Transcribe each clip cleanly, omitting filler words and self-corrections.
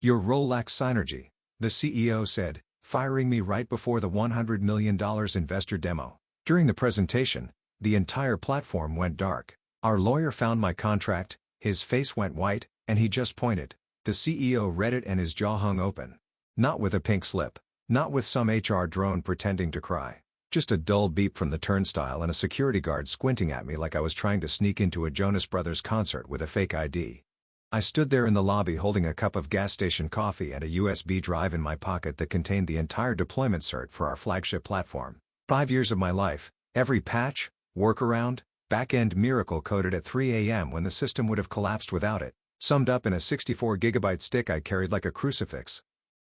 Your Rolex Synergy, the CEO said, firing me right before the $100 million investor demo. During the presentation, the entire platform went dark. Our lawyer found my contract, his face went white, and he just pointed. The CEO read it and his jaw hung open. Not with a pink slip. Not with some HR drone pretending to cry. Just a dull beep from the turnstile and a security guard squinting at me like I was trying to sneak into a Jonas Brothers concert with a fake ID. I stood there in the lobby holding a cup of gas station coffee and a USB drive in my pocket that contained the entire deployment cert for our flagship platform. 5 years of my life, every patch, workaround, back-end miracle coded at 3 a.m. when the system would have collapsed without it, summed up in a 64-gigabyte stick I carried like a crucifix.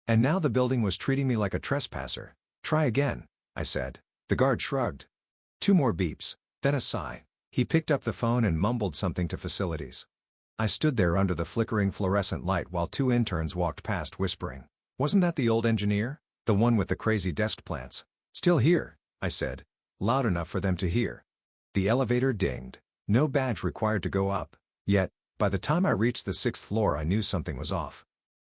And now the building was treating me like a trespasser. Try again, I said. The guard shrugged. 2 more beeps, then a sigh. He picked up the phone and mumbled something to facilities. I stood there under the flickering fluorescent light while 2 interns walked past whispering. Wasn't that the old engineer? The one with the crazy desk plants? Still here, I said, loud enough for them to hear. The elevator dinged. No badge required to go up. Yet, by the time I reached the 6th floor I knew something was off.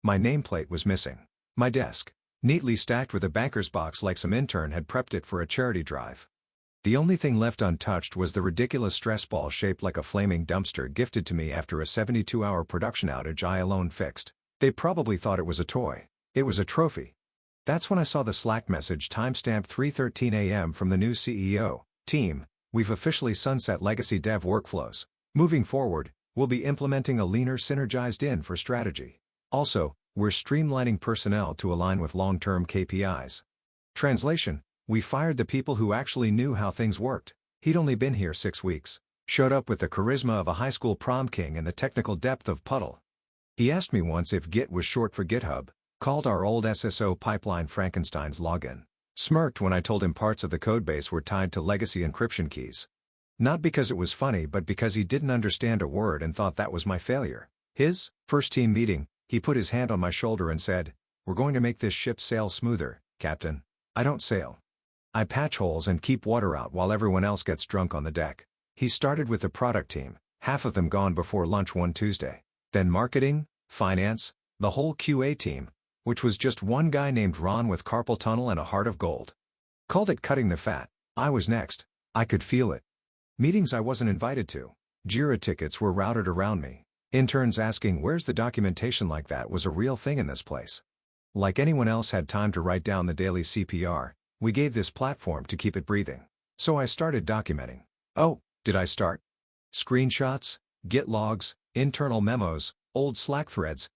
My nameplate was missing. My desk, neatly stacked with a banker's box like some intern had prepped it for a charity drive. The only thing left untouched was the ridiculous stress ball shaped like a flaming dumpster gifted to me after a 72-hour production outage I alone fixed. They probably thought it was a toy. It was a trophy. That's when I saw the Slack message timestamped 3:13 a.m. from the new CEO. Team, we've officially sunset legacy dev workflows. Moving forward, we'll be implementing a leaner synergized in for strategy. Also, we're streamlining personnel to align with long-term KPIs. Translation, we fired the people who actually knew how things worked. He'd only been here 6 weeks. Showed up with the charisma of a high school prom king and the technical depth of Puddle. He asked me once if Git was short for GitHub, called our old SSO pipeline Frankenstein's login. Smirked when I told him parts of the codebase were tied to legacy encryption keys. Not because it was funny but because he didn't understand a word and thought that was my failure. His first team meeting, he put his hand on my shoulder and said, "We're going to make this ship sail smoother, Captain. I don't sail. I patch holes and keep water out while everyone else gets drunk on the deck." He started with the product team, half of them gone before lunch one Tuesday. Then marketing, finance, the whole QA team, which was just one guy named Ron with carpal tunnel and a heart of gold. Called it cutting the fat. I was next. I could feel it. Meetings I wasn't invited to. Jira tickets were routed around me. Interns asking where's the documentation like that was a real thing in this place. Like anyone else had time to write down the daily CPR, we gave this platform to keep it breathing. So I started documenting. Oh, did I start? Screenshots, Git logs, internal memos, old Slack threads,